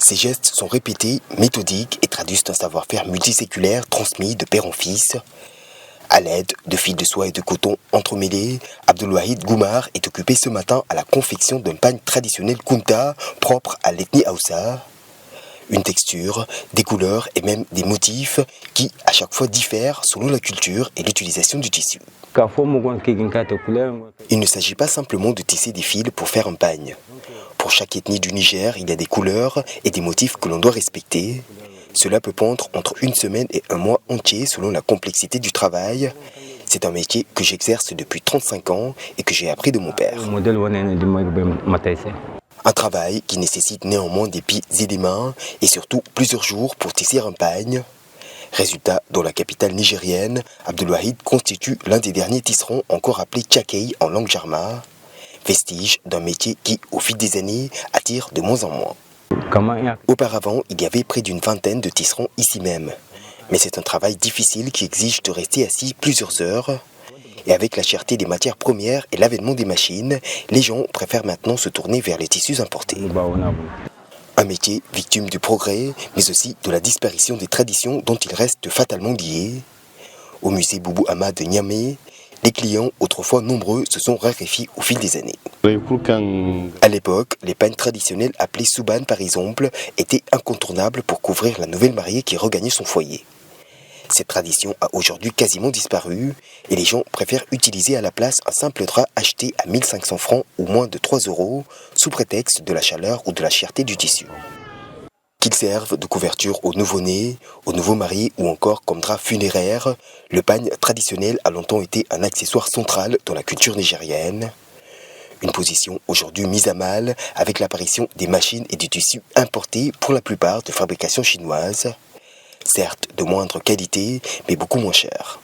Ces gestes sont répétés, méthodiques et traduisent un savoir-faire multiséculaire transmis de père en fils. À l'aide de fils de soie et de coton entremêlés, Abdelwahid Goumar est occupé ce matin à la confection d'un pagne traditionnel Kunta propre à l'ethnie Hausa. Une texture, des couleurs et même des motifs qui, à chaque fois, diffèrent selon la culture et l'utilisation du tissu. Il ne s'agit pas simplement de tisser des fils pour faire un pagne. Pour chaque ethnie du Niger, il y a des couleurs et des motifs que l'on doit respecter. Cela peut prendre entre une semaine et un mois entier selon la complexité du travail. C'est un métier que j'exerce depuis 35 ans et que j'ai appris de mon père. Un travail qui nécessite néanmoins des pieds et des mains et surtout plusieurs jours pour tisser un pagne. Résultat, dans la capitale nigérienne, Abdelwahid constitue l'un des derniers tisserands encore appelés tchakei en langue jarma, vestige d'un métier qui, au fil des années, attire de moins en moins. Auparavant, il y avait près d'une vingtaine de tisserands ici même. Mais c'est un travail difficile qui exige de rester assis plusieurs heures. Et avec la cherté des matières premières et l'avènement des machines, les gens préfèrent maintenant se tourner vers les tissus importés. Un métier victime du progrès, mais aussi de la disparition des traditions dont il reste fatalement lié. Au musée Boubou Hama de Niamey, les clients, autrefois nombreux, se sont raréfiés au fil des années. À l'époque, les pagnes traditionnelles appelées souban par exemple étaient incontournables pour couvrir la nouvelle mariée qui regagnait son foyer. Cette tradition a aujourd'hui quasiment disparu et les gens préfèrent utiliser à la place un simple drap acheté à 1500 francs ou moins de 3 € sous prétexte de la chaleur ou de la cherté du tissu. Qu'il serve de couverture aux nouveau-nés, aux nouveaux mariés ou encore comme drap funéraire, le pagne traditionnel a longtemps été un accessoire central dans la culture nigérienne. Une position aujourd'hui mise à mal avec l'apparition des machines et du tissu importés pour la plupart de fabrication chinoise. Certes de moindre qualité, mais beaucoup moins cher.